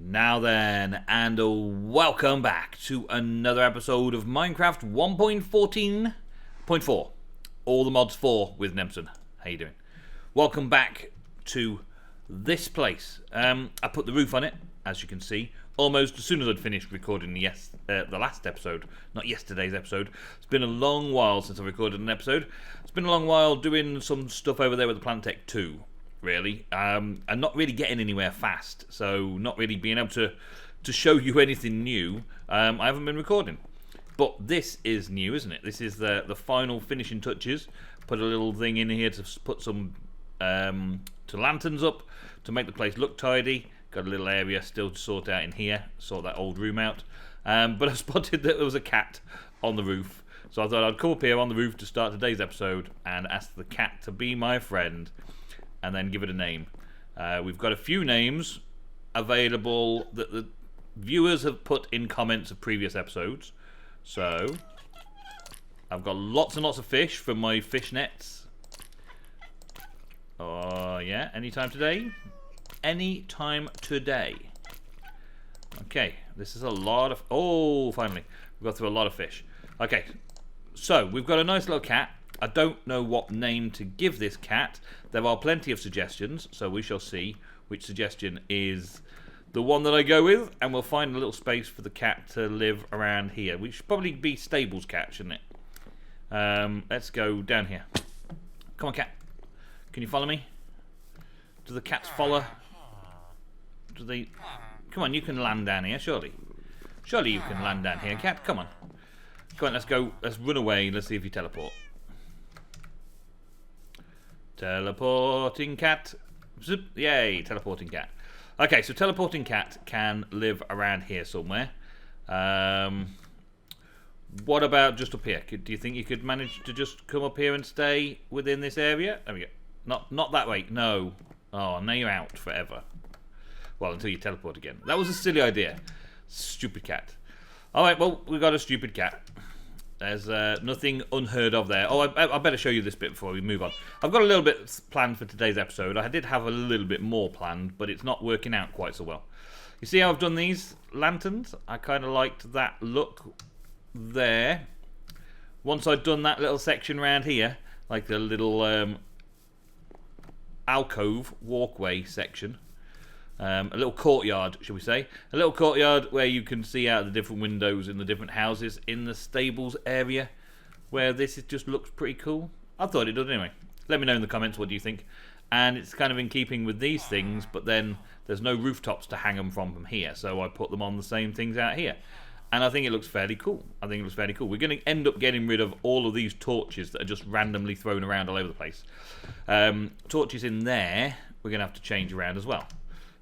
Now then, and welcome back to another episode of Minecraft 1.14.4. All the mods 4 with Nemsun. How you doing? Welcome back to this place. I put the roof on it, as you can see, almost as soon as I'd finished recording the last episode, not yesterday's episode. It's been a long while since I recorded an episode. It's been a long while doing some stuff over there with the Plant Tech 2. Really, and not really getting anywhere fast, so not really being able to show you anything new. I haven't been recording, but this is new, isn't it? This is the final finishing touches. Put a little thing in here to put some lanterns up to make the place look tidy. Got a little area still to sort out in here, sort that old room out. But I spotted that there was a cat on the roof, so I thought I'd come up here on the roof to start today's episode and ask the cat to be my friend. And then give it a name. We've got a few names available that the viewers have put in comments of previous episodes. So, I've got lots and lots of fish from my fish nets. Oh, yeah, anytime today? Anytime today. Okay, this is a lot of... Oh, finally. We've got through a lot of fish. Okay, so we've got a nice little cat. I don't know what name to give this cat. There are plenty of suggestions, so we shall see which suggestion is the one that I go with, and we'll find a little space for the cat to live around here. We should probably be Stables cat, shouldn't it? Let's go down here. Come on, cat. Can you follow me? Do the cats follow? Do they... Come on, you can land down here, surely. Surely you can land down here, cat. Come on. Come on, let's go. Let's run away. Let's see if you teleport. Teleporting cat. Zip. Yay, teleporting cat. Okay, so teleporting cat can live around here somewhere. What about just up here? Do you think you could manage to just come up here and stay within this area? There we go. Not that way. No. Oh, now you're out forever. Well, until you teleport again. That was a silly idea. Stupid cat. Alright, well, we've got a stupid cat. There's nothing unheard of there. Oh, I better show you this bit before we move on. I've got a little bit planned for today's episode. I did have a little bit more planned, but it's not working out quite so well. You see how I've done these lanterns? I kind of liked that look there. Once I'd done that little section around here, like the little alcove walkway section, a little courtyard, shall we say? A little courtyard where you can see out the different windows in the different houses in the stables area, where this just looks pretty cool. I thought it did anyway. Let me know in the comments what do you think. And it's kind of in keeping with these things, but then there's no rooftops to hang them from here, so I put them on the same things out here. And I think it looks fairly cool. We're going to end up getting rid of all of these torches that are just randomly thrown around all over the place. Torches in there, we're going to have to change around as well.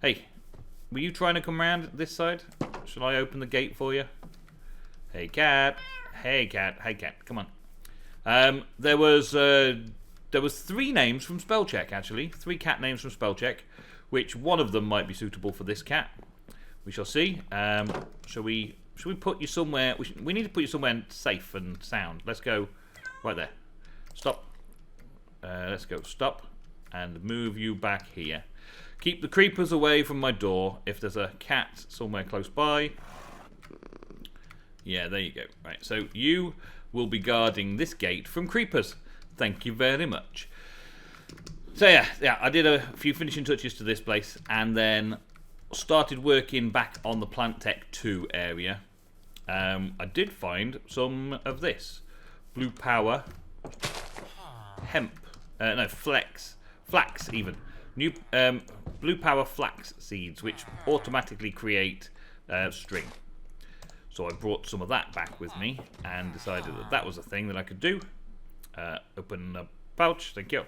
Hey, were you trying to come around this side? Shall I open the gate for you? Hey, cat. Hey, cat. Hey, cat. Come on. There was 3 names from spell check, actually. 3 cat names from spell check, which one of them might be suitable for this cat. We shall see. Shall we put you somewhere? We need to put you somewhere safe and sound. Let's go right there. Stop. Let's go. Stop. And move you back here. Keep the creepers away from my door. If there's a cat somewhere close by. Yeah, there you go. Right, so you will be guarding this gate from creepers. Thank you very much. So yeah, I did a few finishing touches to this place and then started working back on the Plant Tech 2 area. I did find some of this. Blue Power. Hemp. No, Flax even. New Blue Power Flax seeds, which automatically create string. So I brought some of that back with me and decided that was a thing that I could do. Open a pouch, thank you.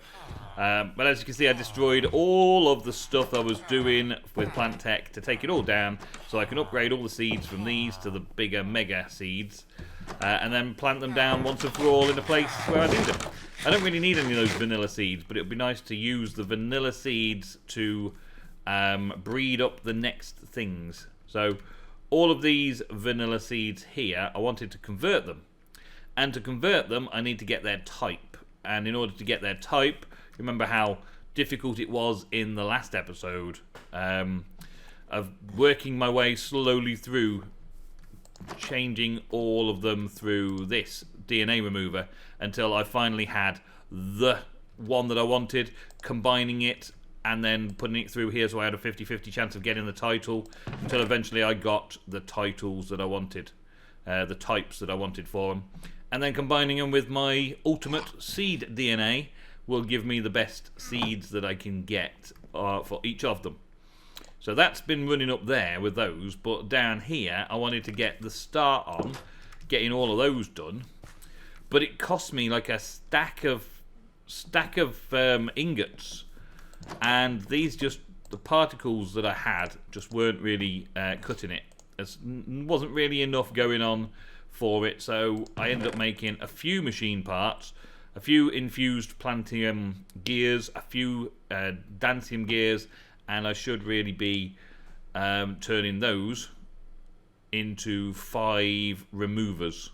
But as you can see, I destroyed all of the stuff I was doing with Plant Tech to take it all down, so I can upgrade all the seeds from these to the bigger mega seeds, and then plant them down once and for all in a place where I need them. I don't really need any of those vanilla seeds, but it would be nice to use the vanilla seeds to breed up the next things. So all of these vanilla seeds here, I wanted to convert them. And to convert them, I need to get their type. And in order to get their type, remember how difficult it was in the last episode of working my way slowly through, changing all of them through this DNA remover until I finally had the one that I wanted, combining it and then putting it through here, so I had a 50-50 chance of getting the title, until eventually I got the titles that I wanted, the types that I wanted for them, and then combining them with my ultimate seed DNA will give me the best seeds that I can get for each of them. So that's been running up there with those, but down here I wanted to get the start on getting all of those done, but it cost me like a stack of ingots, and these the particles that I had just weren't really cutting it. There wasn't really enough going on for it, so I ended up making a few machine parts, a few infused plantium gears, a few dancium gears, and I should really be turning those into 5 removers.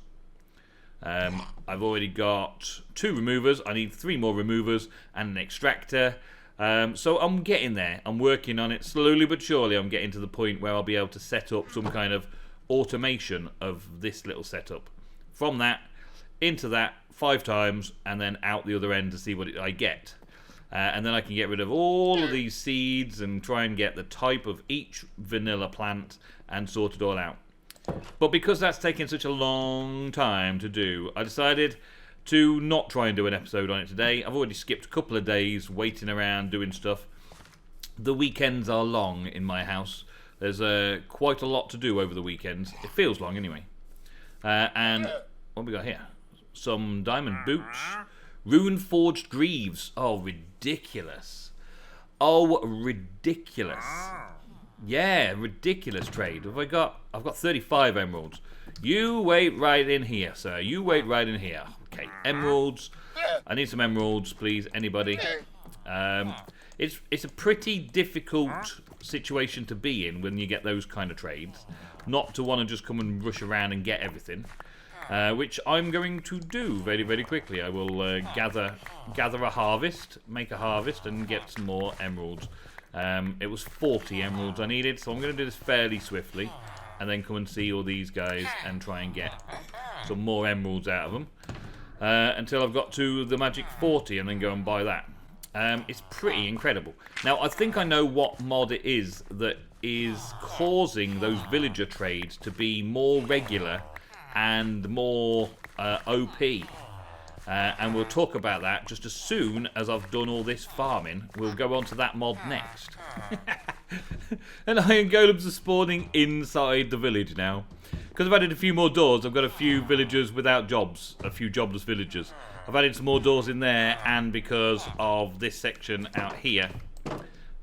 I've already got 2 removers. I need 3 more removers and an extractor. So I'm getting there. I'm working on it slowly but surely. I'm getting to the point where I'll be able to set up some kind of automation of this little setup. From that, into that 5 times, and then out the other end to see what I get. And then I can get rid of all of these seeds and try and get the type of each vanilla plant and sort it all out. But because that's taken such a long time to do, I decided to not try and do an episode on it today. I've already skipped a couple of days waiting around doing stuff. The weekends are long in my house. There's quite a lot to do over the weekends. It feels long anyway. And what have we got here? Some diamond boots. Rune forged greaves. Oh, ridiculous. Oh, ridiculous. Yeah, ridiculous trade. I've got 35 emeralds. You wait right in here, sir. You wait right in here. Okay, emeralds. I need some emeralds, please. Anybody? It's a pretty difficult situation to be in when you get those kind of trades. Not to want to just come and rush around and get everything. Which I'm going to do very, very quickly. I will gather a harvest, make a harvest, and get some more emeralds. It was 40 emeralds I needed, so I'm going to do this fairly swiftly, and then come and see all these guys and try and get some more emeralds out of them until I've got to the magic 40, and then go and buy that. It's pretty incredible. Now, I think I know what mod it is that is causing those villager trades to be more regular and more OP, and we'll talk about that just as soon as I've done all this farming. We'll go on to that mod next. And iron golems are spawning inside the village now, because I've added a few more doors. I've got a few villagers without jobs, a few jobless villagers. I've added some more doors in there, and because of this section out here,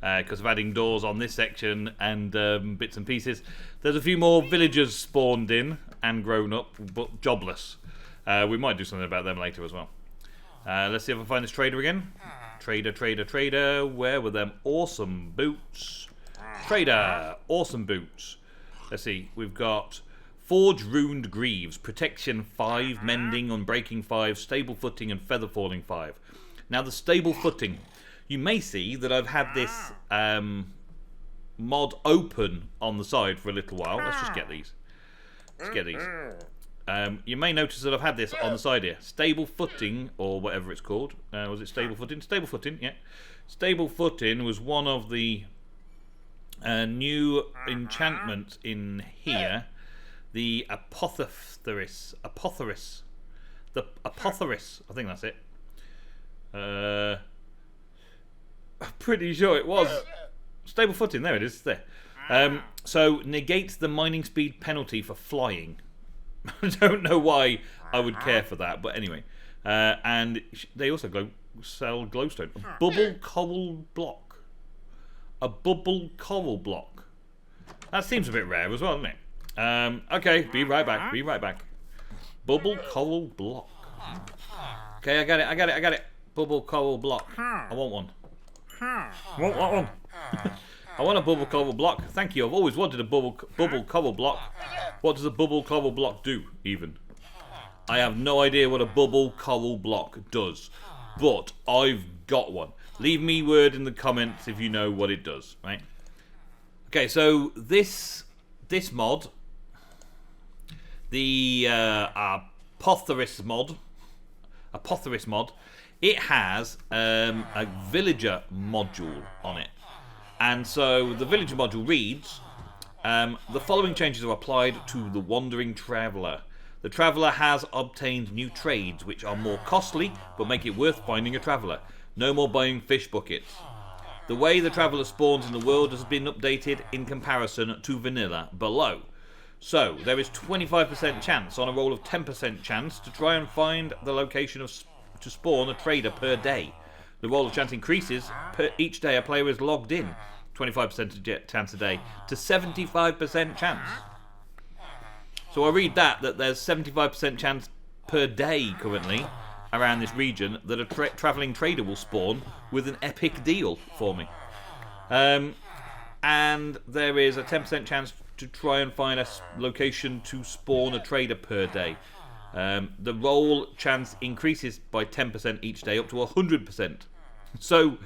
because of adding doors on this section and bits and pieces, there's a few more villagers spawned in and grown up, but jobless. We might do something about them later as well. Let's see if I find this trader again. Trader. Where were them awesome boots? Trader, awesome boots. Let's see. We've got Forge Runed Greaves, Protection 5, Mending, Unbreaking 5, Stable Footing, and Feather Falling 5. Now the Stable Footing. You may see that I've had this mod open on the side for a little while. Let's just get these. Let's get these. You may notice that I've had this on the side here. Stable Footing, or whatever it's called. Was it Stable Footing? Stable Footing, yeah. Stable Footing was one of the new enchantments in here. The Apotheris. The Apotheris. I think that's it. I'm pretty sure it was. Stable Footing, there it is. There. So, negates the mining speed penalty for flying. I don't know why I would care for that, but anyway. And they also sell glowstone. A bubble coral block. A bubble coral block. That seems a bit rare as well, doesn't it? Okay, be right back. Bubble coral block. Okay, I got it. Bubble coral block. I want one. I want one. I want a bubble coral block. Thank you. I've always wanted a bubble coral block. What does a bubble coral block do, even? I have no idea what a bubble coral block does, but I've got one. Leave me word in the comments if you know what it does, right? Okay, so this mod, the Apotheris mod, it has a villager module on it. And so the villager module reads, the following changes are applied to the wandering traveller. The traveller has obtained new trades which are more costly but make it worth finding a traveller. No more buying fish buckets. The way the traveller spawns in the world has been updated in comparison to vanilla below. So there is 25% chance on a roll of 10% chance to try and find the location to spawn a trader per day. The roll of chance increases per each day a player is logged in. 25% chance a day to 75% chance. So I read that there's 75% chance per day currently around this region that a travelling trader will spawn with an epic deal for me. And there is a 10% chance to try and find a location to spawn a trader per day. The roll chance increases by 10% each day up to 100%. So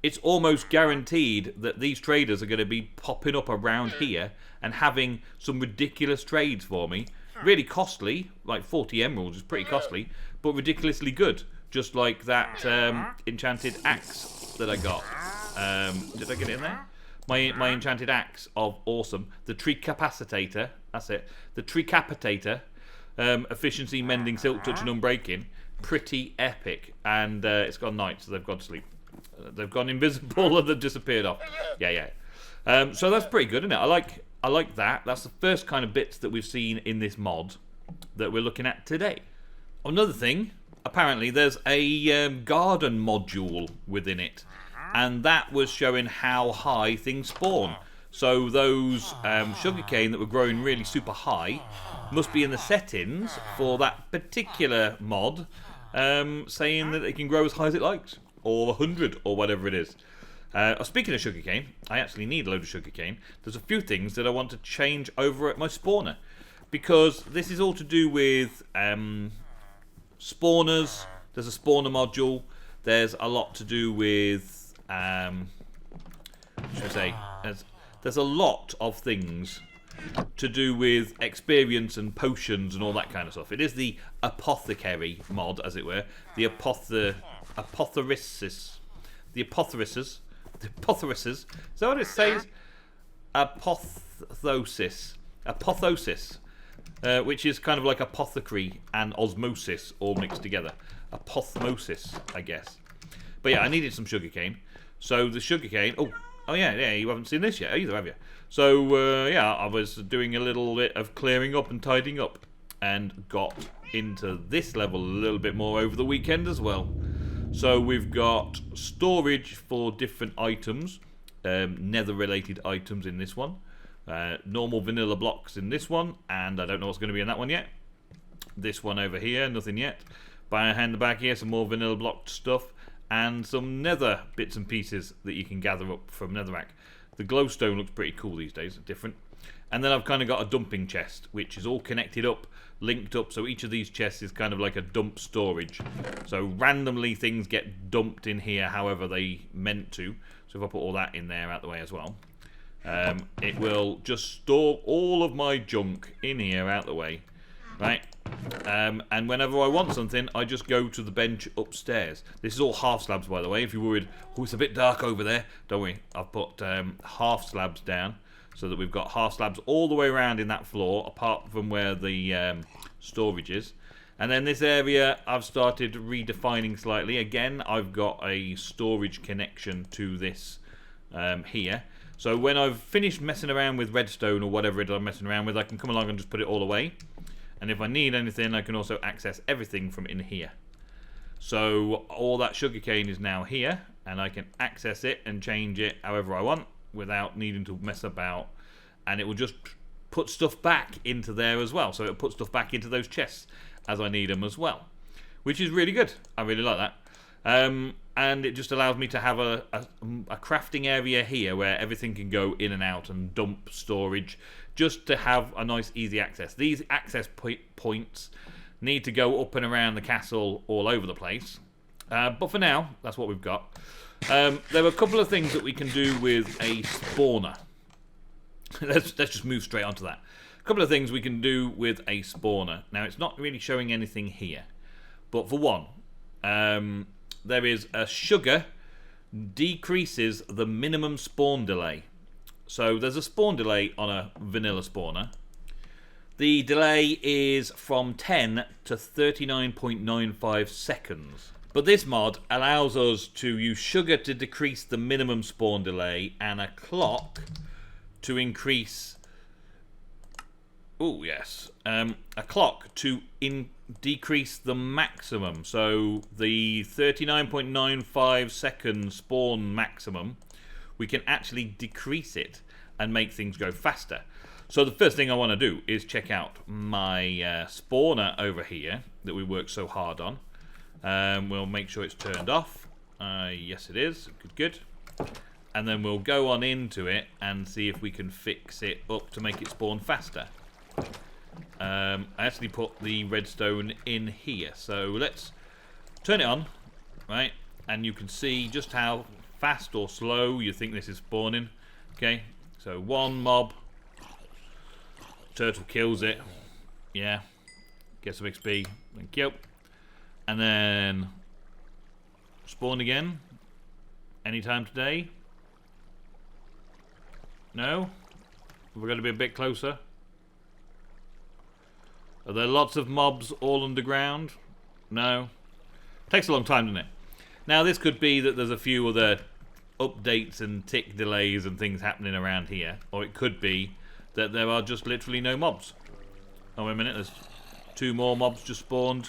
it's almost guaranteed that these traders are going to be popping up around here and having some ridiculous trades for me. Really costly, like 40 emeralds is pretty costly, but ridiculously good. Just like that enchanted axe that I got. Did I get it in there? My enchanted axe of awesome. The Tricapacitator, that's it. The Tricapitator, efficiency, mending, silk touch and unbreaking. Pretty epic. And it's gone night, so they've gone to sleep. They've gone invisible and they've disappeared off. Yeah. So that's pretty good, isn't it? I like that. That's the first kind of bits that we've seen in this mod that we're looking at today. Another thing, apparently there's a garden module within it, and that was showing how high things spawn. So those sugarcane that were growing really super high must be in the settings for that particular mod, saying that it can grow as high as it likes, or 100, or whatever it is. Speaking of sugarcane, I actually need a load of sugarcane. There's a few things that I want to change over at my spawner, because this is all to do with spawners. There's a spawner module. There's a lot to do with, there's a lot of things to do with experience and potions and all that kind of stuff. It is the apothecary mod, as it were. The apotheresis. Is that what it says? Apothosis, which is kind of like apothecary and osmosis all mixed together. Apothmosis, I guess. But yeah, I needed some sugarcane. So the sugarcane. Oh yeah. You haven't seen this yet either, have you? So yeah, I was doing a little bit of clearing up and tidying up, and got into this level a little bit more over the weekend as well. So we've got storage for different items, nether-related items in this one, normal vanilla blocks in this one, and I don't know what's going to be in that one yet. This one over here, nothing yet. Behind the back here, some more vanilla blocked stuff, and some nether bits and pieces that you can gather up from netherrack. The glowstone looks pretty cool these days, different. And then I've kind of got a dumping chest, which is all connected up, linked up, so each of these chests is kind of like a dump storage. So randomly things get dumped in here however they meant to. So if I put all that in there out the way as well, it will just store all of my junk in here out the way, right? And whenever I want something, I just go to the bench upstairs. This is all half slabs, by the way. If you're worried, oh, it's a bit dark over there, don't worry. I've put half slabs down, so that we've got half slabs all the way around in that floor, apart from where the storage is. And then this area I've started redefining slightly. Again, I've got a storage connection to this here. So when I've finished messing around with redstone or whatever it is I'm messing around with, I can come along and just put it all away. And if I need anything, I can also access everything from in here. So all that sugarcane is now here, and I can access it and change it however I want, without needing to mess about, and it will just put stuff back into there as well. So it'll put stuff back into those chests as I need them as well, which is really good. I really like that. And it just allows me to have a crafting area here where everything can go in and out and dump storage, just to have a nice easy access. These access points need to go up and around the castle all over the place, but for now that's what we've got. There are a couple of things that we can do with a spawner. let's just move straight onto that. A couple of things we can do with a spawner. Now, it's not really showing anything here, but for one, there is a sugar decreases the minimum spawn delay. So there's a spawn delay on a vanilla spawner. The delay is from 10 to 39.95 seconds. But this mod allows us to use sugar to decrease the minimum spawn delay and a clock to increase... Oh, yes. A clock to decrease the maximum. So the 39.95 second spawn maximum, we can actually decrease it and make things go faster. So the first thing I want to do is check out my spawner over here that we worked so hard on. We'll make sure it's turned off. Yes, it is. Good. And then we'll go on into it and see if we can fix it up to make it spawn faster. I actually put the redstone in here. So let's turn it on, right? And you can see just how fast or slow you think this is spawning. Okay, so one mob. Turtle kills it. Yeah. Get some XP. Thank you. And then spawn again. Anytime today. No? We're going to be a bit closer. Are there lots of mobs all underground? No. Takes a long time, doesn't it? Now this could be that there's a few other updates and tick delays and things happening around here. Or it could be that there are just literally no mobs. Oh, wait a minute. There's 2 more mobs just spawned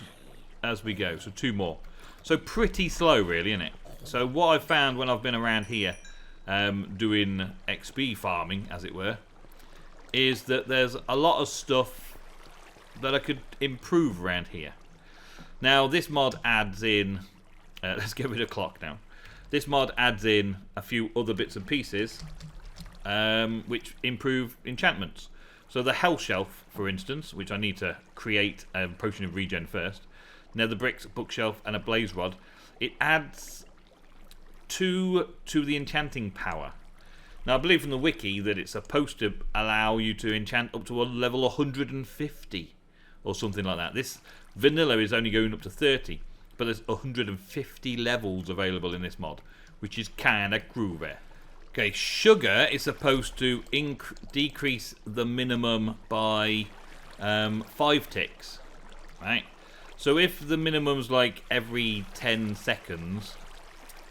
as we go. So 2 more. So pretty slow, really, isn't it? So what I've found when I've been around here doing XP farming, as it were, is that there's a lot of stuff that I could improve around here. Now, this mod adds in... let's get rid of clock now. This mod adds in a few other bits and pieces which improve enchantments. So the health shelf, for instance, which I need to create a potion of regen first, nether bricks, bookshelf, and a blaze rod, it adds 2 to the enchanting power. Now, I believe from the wiki that it's supposed to allow you to enchant up to a level 150 or something like that. This vanilla is only going up to 30, but there's 150 levels available in this mod, which is kind of groovy. Okay, sugar is supposed to decrease the minimum by 5 ticks, right? So if the minimum's like every 10 seconds,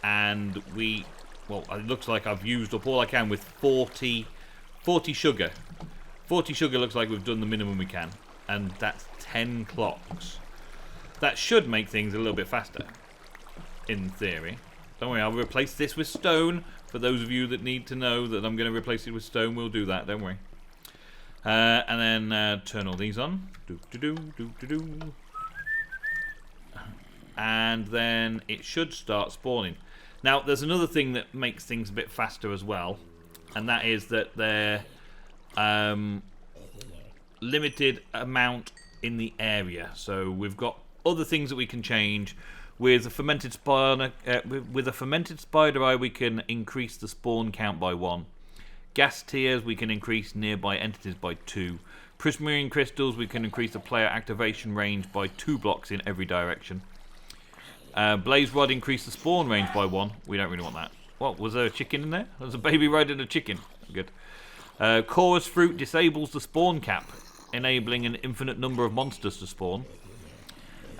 and well, it looks like I've used up all I can with 40 sugar. 40 sugar looks like we've done the minimum we can, and that's 10 clocks. That should make things a little bit faster, in theory. Don't worry, I'll replace this with stone. For those of you that need to know that I'm going to replace it with stone, we'll do that, don't worry. And then turn all these on. And then it should start spawning. Now, there's another thing that makes things a bit faster as well, and that is that they're limited amount in the area. So we've got other things that we can change. With a fermented spider eye, we can increase the spawn count by 1. Gas tears, we can increase nearby entities by 2. Prismarine crystals, we can increase the player activation range by 2 blocks in every direction. Blaze rod, increase the spawn range by 1. We don't really want that. What, was there a chicken in there? There's a baby riding a chicken. Good. Chorus fruit disables the spawn cap, enabling an infinite number of monsters to spawn.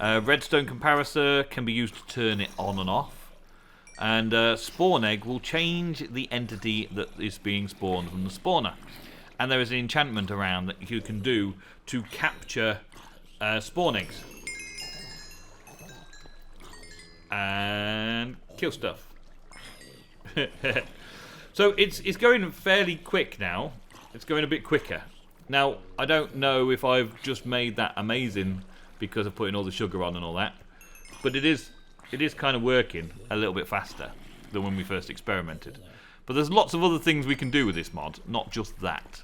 Redstone comparator can be used to turn it on and off. And spawn egg will change the entity that is being spawned from the spawner. And there is an enchantment around that you can do to capture spawn eggs. And kill stuff. So it's going fairly quick now. It's going a bit quicker. Now, I don't know if I've just made that amazing because of putting all the sugar on and all that, but it is kind of working a little bit faster than when we first experimented. But there's lots of other things we can do with this mod, not just that.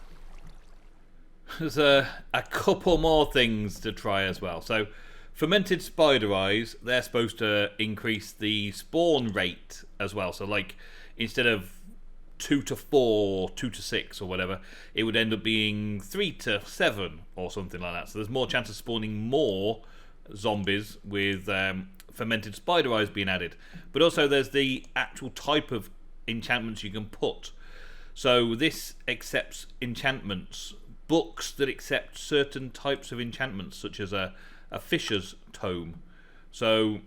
There's a couple more things to try as well. So fermented spider eyes, they're supposed to increase the spawn rate as well. So like instead of 2 to 4, 2 to 6 or whatever, it would end up being 3 to 7 or something like that. So there's more chance of spawning more zombies with fermented spider eyes being added. But also there's the actual type of enchantments you can put. So this accepts enchantments, books that accept certain types of enchantments, such as a fisher's tome. So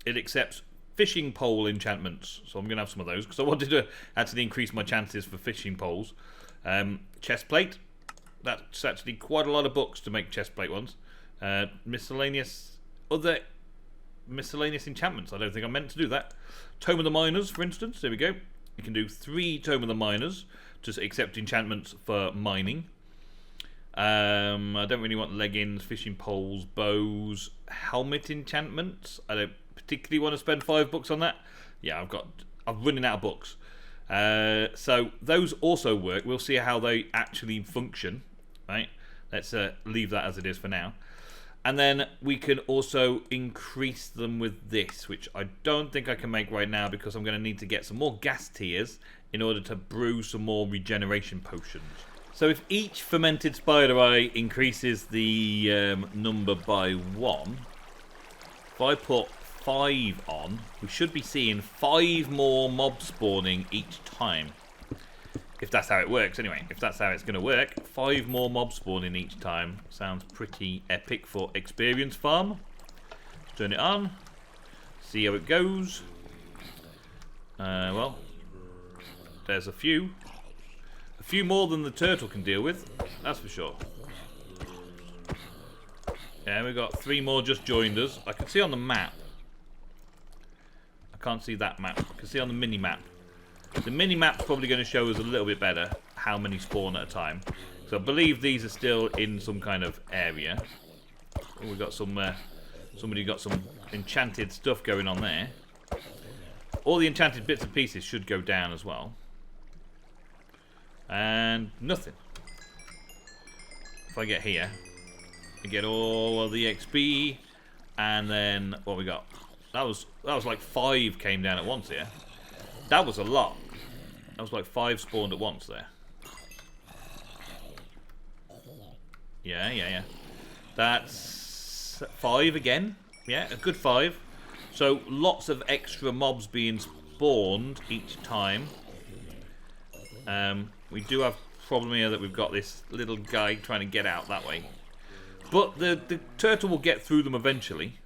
it accepts fishing pole enchantments. So I'm going to have some of those because I wanted to actually increase my chances for fishing poles. Chest plate. That's actually quite a lot of books to make chest plate ones. Other miscellaneous enchantments. I don't think I meant to do that. Tome of the Miners, for instance. There we go. You can do 3 Tome of the Miners to accept enchantments for mining. I don't really want leggings, fishing poles, bows, helmet enchantments. I don't particularly want to spend 5 books on that. Yeah, I'm running out of books. So those also work. We'll see how they actually function. Right? Let's leave that as it is for now. And then we can also increase them with this, which I don't think I can make right now because I'm going to need to get some more gas tiers in order to brew some more regeneration potions. So if each fermented spider eye increases the number by 1, if I put 5 on, we should be seeing 5 more mobs spawning each time. If that's how it works, anyway. If that's how it's going to work, 5 more mobs spawning each time. Sounds pretty epic for experience farm. Turn it on. See how it goes. Well, there's a few. A few more than the turtle can deal with. That's for sure. Yeah, we've got 3 more just joined us. I can see on the map. I can't see that map. I can see on the mini-map. The mini-map's probably going to show us a little bit better how many spawn at a time. So I believe these are still in some kind of area. Oh, we've got some... somebody got some enchanted stuff going on there. All the enchanted bits and pieces should go down as well. And nothing. If I get here, I get all of the XP, and then what we got? That was like 5 came down at once here. That was a lot. That was like 5 spawned at once there. Yeah. That's 5 again. Yeah, a good 5. So lots of extra mobs being spawned each time. We do have a problem here that we've got this little guy trying to get out that way. But the turtle will get through them eventually.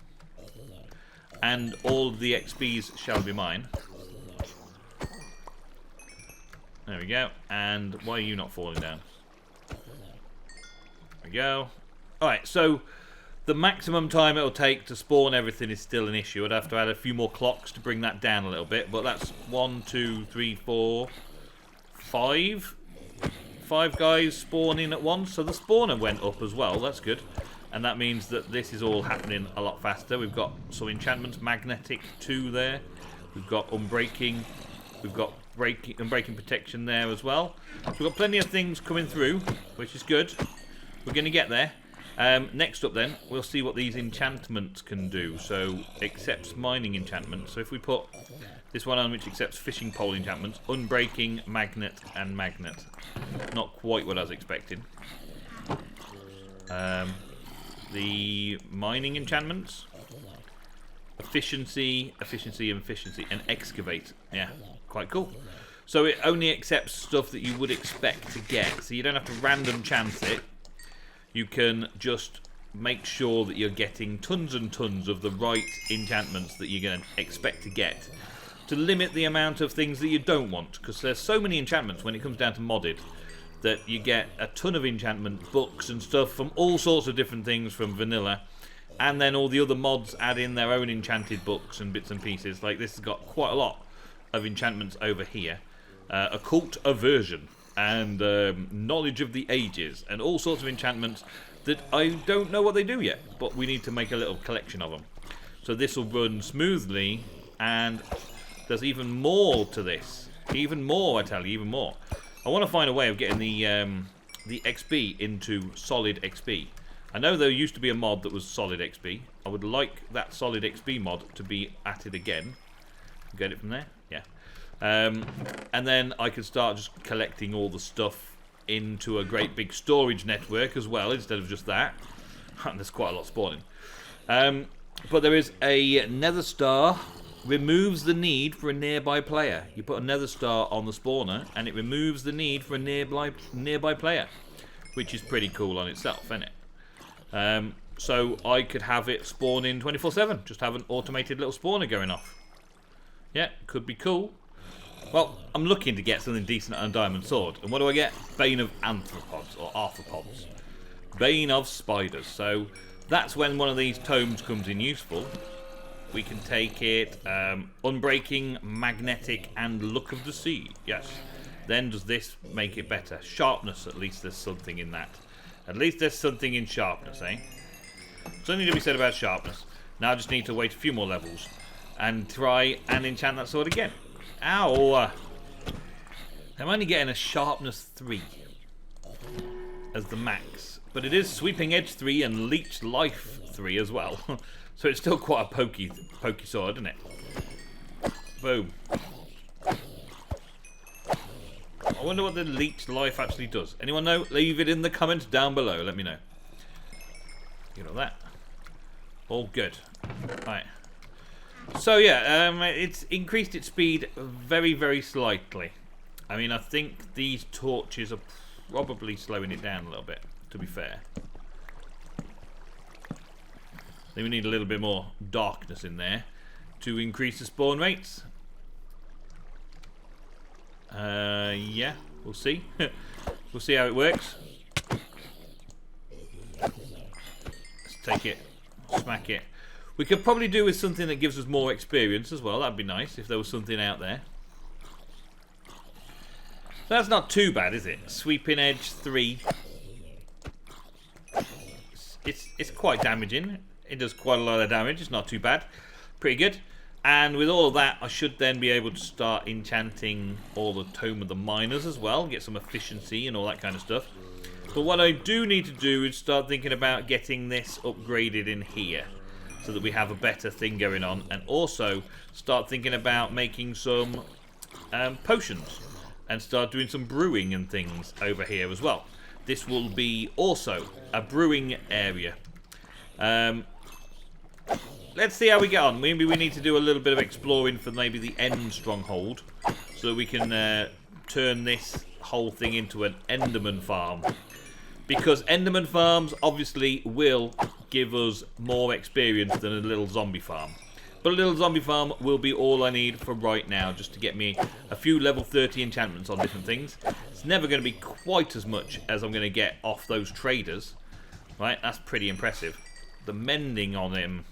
And all of the XPs shall be mine. There we go. And why are you not falling down? There we go. Alright, so the maximum time it'll take to spawn everything is still an issue. I'd have to add a few more clocks to bring that down a little bit. But that's 1, 2, 3, 4, 5. 5 guys spawning at once. So the spawner went up as well. That's good. And that means that this is all happening a lot faster. We've got some enchantments, magnetic 2 there. We've got unbreaking. We've got unbreaking protection there as well. So we've got plenty of things coming through, which is good. We're going to get there. Next up then, we'll see what these enchantments can do. So, accepts mining enchantments. So if we put this one on, which accepts fishing pole enchantments, unbreaking, magnet, and magnet. Not quite what I was expecting. The mining enchantments. Efficiency, and excavate. Yeah, quite cool. So it only accepts stuff that you would expect to get. So you don't have to random chance it. You can just make sure that you're getting tons and tons of the right enchantments that you're going to expect to get. To limit the amount of things that you don't want. Because there's so many enchantments when it comes down to modded. That you get a ton of enchantment books and stuff from all sorts of different things from vanilla. And then all the other mods add in their own enchanted books and bits and pieces. Like this has got quite a lot of enchantments over here. Occult aversion and knowledge of the ages and all sorts of enchantments that I don't know what they do yet. But we need to make a little collection of them. So this will run smoothly, and there's even more to this. Even more, I tell you, even more. I want to find a way of getting the XP into solid XP. I know there used to be a mod that was solid XP. I would like that solid XP mod to be added again. Get it from there? Yeah. And then I can start just collecting all the stuff into a great big storage network as well, instead of just that. There's quite a lot spawning. But there is a nether star. Removes the need for a nearby player. You put a nether star on the spawner and it removes the need for a nearby player, which is pretty cool on itself, isn't it? So I could have it spawn in 24/7, just have an automated little spawner going off. Yeah, could be cool. Well, I'm looking to get something decent on a diamond sword, and what do I get? Bane of arthropods, or arthropods. Bane of spiders. So that's when one of these tomes comes in useful. We can take it, unbreaking, magnetic, and look of the sea. Yes. Then does this make it better? Sharpness, at least there's something in that. At least there's something in sharpness, eh? Something to be said about sharpness. Now I just need to wait a few more levels and try and enchant that sword again. Ow! I'm only getting a sharpness 3 as the max. But it is sweeping edge 3 and leech life 3 as well. So it's still quite a pokey sword, isn't it? Boom. I wonder what the leech life actually does. Anyone know? Leave it in the comments down below. Let me know. You know that. All good. Right. So yeah, it's increased its speed very, very slightly. I mean, I think these torches are probably slowing it down a little bit, to be fair. Then we need a little bit more darkness in there to increase the spawn rates. Yeah, we'll see. We'll see how it works. Let's take it, smack it. We could probably do with something that gives us more experience as well. That'd be nice if there was something out there. That's not too bad, is it? Sweeping edge 3. It's quite damaging. It does quite a lot of damage. It's not too bad. Pretty good. And with all of that, I should then be able to start enchanting all the Tome of the Miners as well. Get some efficiency and all that kind of stuff. But what I do need to do is start thinking about getting this upgraded in here, so that we have a better thing going on. And also start thinking about making some potions. And start doing some brewing and things over here as well. This will be also a brewing area. Let's see how we get on. Maybe we need to do a little bit of exploring for maybe the end stronghold, so we can turn this whole thing into an Enderman farm. Because Enderman farms obviously will give us more experience than a little zombie farm. But a little zombie farm will be all I need for right now, just to get me a few level 30 enchantments on different things. It's never going to be quite as much as I'm going to get off those traders. Right, that's pretty impressive. The mending on him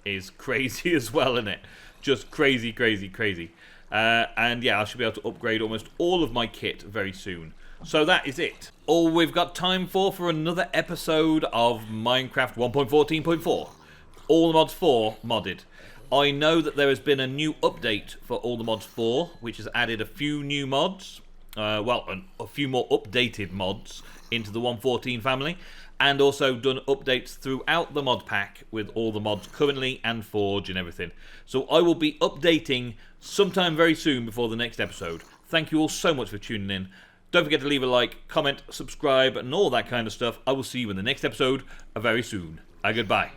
is crazy as well, isn't it? Just crazy, crazy, crazy. And yeah, I should be able to upgrade almost all of my kit very soon. So that is it. All we've got time for another episode of Minecraft 1.14.4. All the Mods 4 modded. I know that there has been a new update for All the Mods 4, which has added a few new mods. Well, a few more updated mods into the 1.14 family. And also done updates throughout the mod pack with all the mods currently and Forge and everything. So I will be updating sometime very soon before the next episode. Thank you all so much for tuning in. Don't forget to leave a like, comment, subscribe, and all that kind of stuff. I will see you in the next episode very soon. Goodbye.